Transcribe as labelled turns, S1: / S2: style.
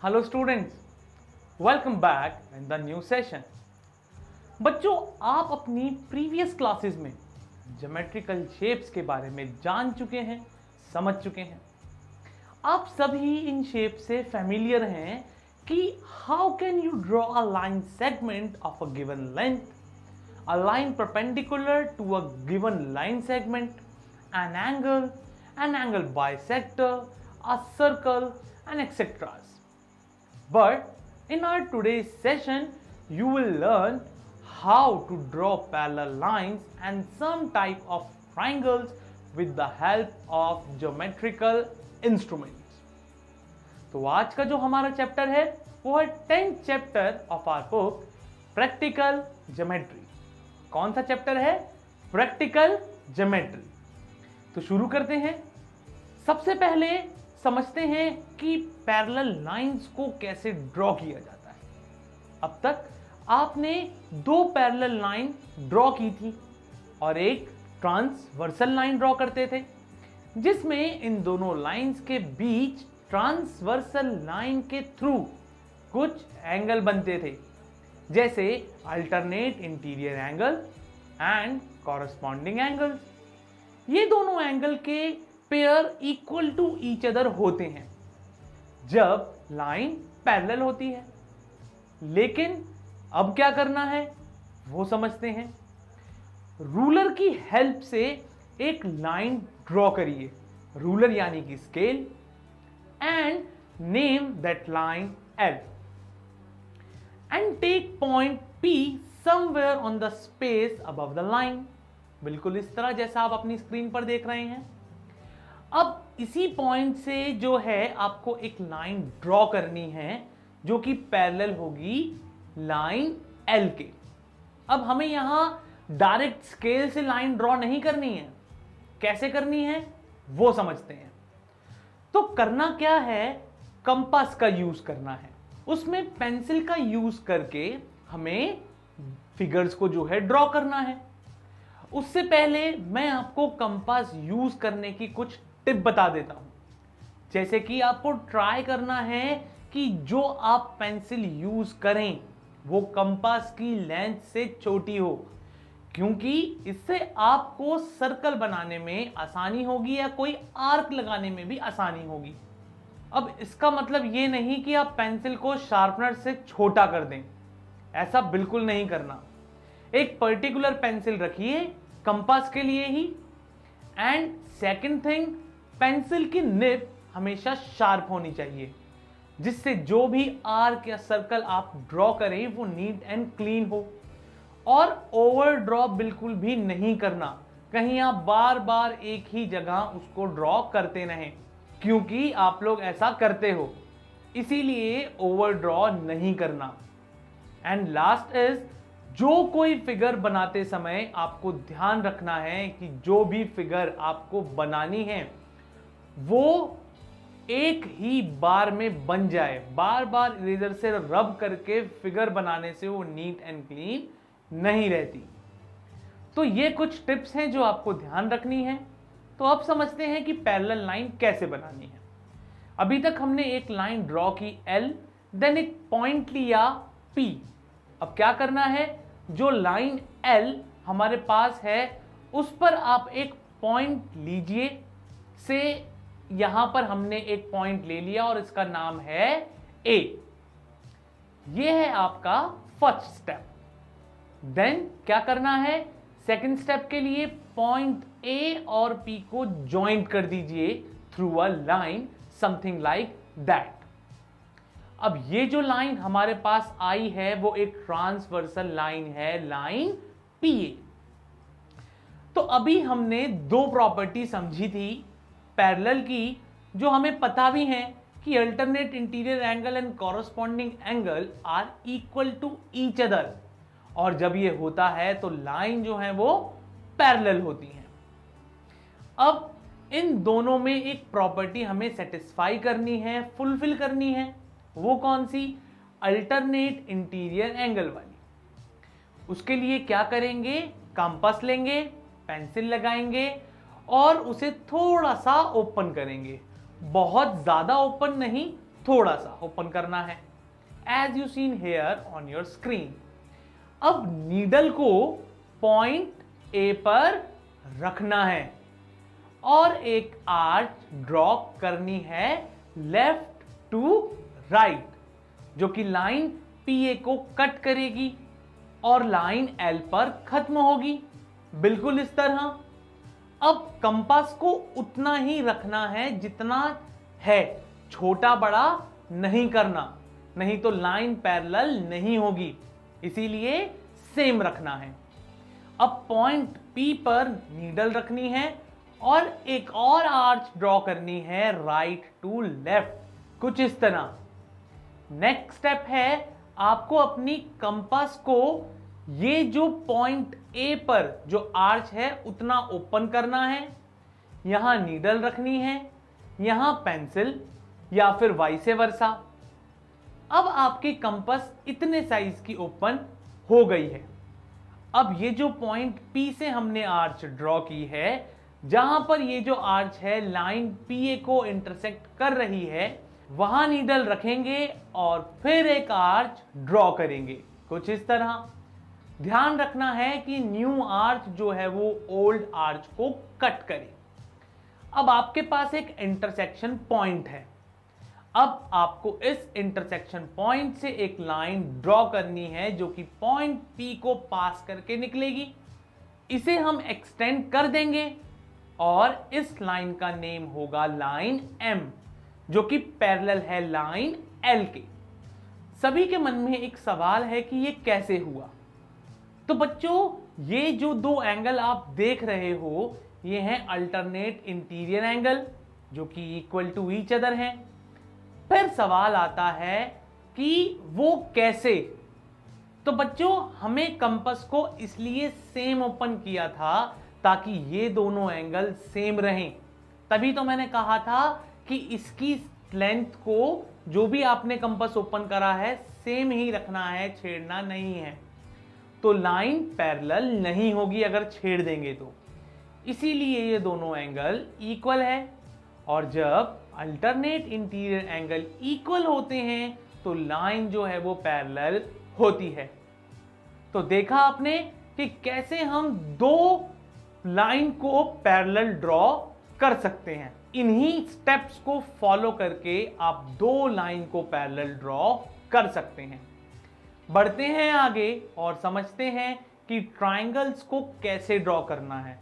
S1: Hello students, welcome back in the new session. बच्चों, आप अपनी प्रीवियस क्लासेस में ज्योमेट्रिकल शेप्स के बारे में जान चुके हैं, समझ चुके हैं। आप सभी इन शेप से फैमिलियर हैं कि how can you draw a line segment of a given length, a line perpendicular to a given line segment, an angle bisector, a circle, and etc. But in our today's session, you will learn how to draw parallel lines and some type of triangles with the help of geometrical instruments. तो आज का जो हमारा chapter है वो है 10th chapter of our book practical geometry. कौन सा चैप्टर है? Practical geometry. तो शुरू करते हैं। सबसे पहले समझते हैं कि पैरेलल लाइंस को कैसे ड्रॉ किया जाता है। अब तक आपने दो पैरेलल लाइन ड्रॉ की थी और एक ट्रांसवर्सल लाइन ड्रॉ करते थे, जिसमें इन दोनों लाइंस के बीच ट्रांसवर्सल लाइन के थ्रू कुछ एंगल बनते थे, जैसे alternate interior angle and corresponding angle. ये दोनों एंगल के pair equal to each other होते हैं जब लाइन पैरेलल होती है। लेकिन अब क्या करना है वो समझते हैं। रूलर की हेल्प से एक लाइन ड्रॉ करिए, रूलर यानी कि scale, and name that line L and take point P somewhere on the space above the line। बिल्कुल इस तरह जैसा आप अपनी स्क्रीन पर देख रहे हैं। अब इसी पॉइंट से जो है आपको एक लाइन ड्रॉ करनी है जो कि पैरेलल होगी लाइन L के। अब हमें यहां डायरेक्ट स्केल से लाइन ड्रॉ नहीं करनी है, कैसे करनी है वो समझते हैं। तो करना क्या है, कंपास का यूज करना है। उसमें पेंसिल का यूज करके हमें फिगर्स को जो है ड्रॉ करना है। उससे पहले मैं आपको कंपास यूज करने की कुछ टिप बता देता हूं। जैसे कि आपको ट्राई करना है कि जो आप पेंसिल यूज करें वो कंपास की लेंथ से छोटी हो, क्योंकि इससे आपको सर्कल बनाने में आसानी होगी या कोई आर्क लगाने में भी आसानी होगी। अब इसका मतलब ये नहीं कि आप पेंसिल को शार्पनर से छोटा कर दें, ऐसा बिल्कुल नहीं करना। एक पर्टिकुलर पेंसिल रखिए कंपास के लिए ही। एंड सेकंड थिंग, पेंसिल की निब हमेशा शार्प होनी चाहिए, जिससे जो भी आर्क या सर्कल आप ड्रॉ करें वो नीट एंड क्लीन हो। और ओवर ड्रॉ बिल्कुल भी नहीं करना, कहीं आप बार बार एक ही जगह उसको ड्रॉ करते रहें, क्योंकि आप लोग ऐसा करते हो, इसीलिए ओवर ड्रॉ नहीं करना। एंड लास्ट इज, जो कोई फिगर बनाते समय आपको ध्यान रखना है कि जो भी फिगर आपको बनानी है वो एक ही बार में बन जाए। बार बार इरेजर से रब करके फिगर बनाने से वो नीट एंड क्लीन नहीं रहती। तो ये कुछ टिप्स हैं जो आपको ध्यान रखनी है। तो अब समझते हैं कि पैरेलल लाइन कैसे बनानी है। अभी तक हमने एक लाइन ड्रॉ की L, देन एक पॉइंट लिया P। अब क्या करना है, जो लाइन L हमारे पास है उस पर आप एक पॉइंट लीजिए। से यहां पर हमने एक पॉइंट ले लिया और इसका नाम है A। यह है आपका फर्स्ट स्टेप। देन क्या करना है, सेकंड स्टेप के लिए पॉइंट A और P को ज्वाइंट कर दीजिए through a line something like that. अब ये जो लाइन हमारे पास आई है वो एक ट्रांसवर्सल लाइन है, लाइन PA। तो अभी हमने दो प्रॉपर्टी समझी थी पैरेलल की, जो हमें पता भी है कि alternate interior angle and corresponding angle are equal to each other, और जब ये होता है तो लाइन जो है वो पैरेलल होती हैं। अब इन दोनों में एक प्रॉपर्टी हमें सेटिस्फाई करनी है, फुलफिल करनी है। वो कौन सी? अल्टरनेट इंटीरियर एंगल वाली। उसके लिए क्या करेंगे, कंपास लेंगे, पेंसिल लगाएंगे और उसे थोड़ा सा ओपन करेंगे। बहुत ज्यादा ओपन नहीं, थोड़ा सा ओपन करना है, as you seen here on your screen. अब नीडल को पॉइंट ए पर रखना है और एक आर्च ड्रॉ करनी है लेफ्ट टू राइट, जो कि लाइन पीए को कट करेगी और लाइन एल पर खत्म होगी, बिल्कुल इस तरह। अब कंपास को उतना ही रखना है जितना है, छोटा बड़ा नहीं करना, नहीं तो लाइन पैरेलल नहीं होगी, इसीलिए सेम रखना है। अब पॉइंट पी पर नीडल रखनी है और एक और आर्च ड्रॉ करनी है राइट टू लेफ्ट, कुछ इस तरह। नेक्स्ट स्टेप है आपको अपनी कंपास को ये जो पॉइंट ए पर जो आर्च है उतना ओपन करना है, यहां नीडल रखनी है, यहां पेंसिल या फिर वाइस वर्सा। अब आपकी कंपास इतने साइज की ओपन हो गई है। अब ये जो पॉइंट पी से हमने आर्च ड्रॉ की है, जहां पर ये जो आर्च है लाइन पीए को इंटरसेक्ट कर रही है, वहां नीडल रखेंगे और फिर एक आर्च ड्रॉ करेंगे, कुछ इस तरह। ध्यान रखना है कि न्यू आर्च जो है वो ओल्ड आर्च को कट करे। अब आपके पास एक इंटरसेक्शन पॉइंट है। अब आपको इस इंटरसेक्शन पॉइंट से एक लाइन ड्रॉ करनी है जो कि पॉइंट पी को पास करके निकलेगी। इसे हम एक्सटेंड कर देंगे और इस लाइन का नेम होगा लाइन एम, जो कि पैरेलल है लाइन एल के। सभी के मन में एक सवाल है कि ये कैसे हुआ। तो बच्चों, ये जो दो एंगल आप देख रहे हो, ये हैं अल्टरनेट इंटीरियर एंगल, जो कि इक्वल टू ईच अदर हैं। फिर सवाल आता है कि वो कैसे। तो बच्चों, हमें कंपास को इसलिए सेम ओपन किया था ताकि ये दोनों एंगल सेम रहें। तभी तो मैंने कहा था कि इसकी लेंथ को, जो भी आपने कंपास ओपन करा है, सेम ही रखना है, छेड़ना नहीं है। तो लाइन पैरेलल नहीं होगी अगर छेड़ देंगे तो, इसीलिए ये दोनों एंगल इक्वल है। और जब अल्टरनेट इंटीरियर एंगल इक्वल होते हैं तो लाइन जो है वो पैरेलल होती है। तो देखा आपने कि कैसे हम दो लाइन को पैरेलल ड्रॉ कर सकते हैं। इन्हीं स्टेप्स को फॉलो करके आप दो लाइन को पैरेलल ड्रॉ कर सकते हैं। बढ़ते हैं आगे और समझते हैं कि ट्रायंगल्स को कैसे ड्रॉ करना है।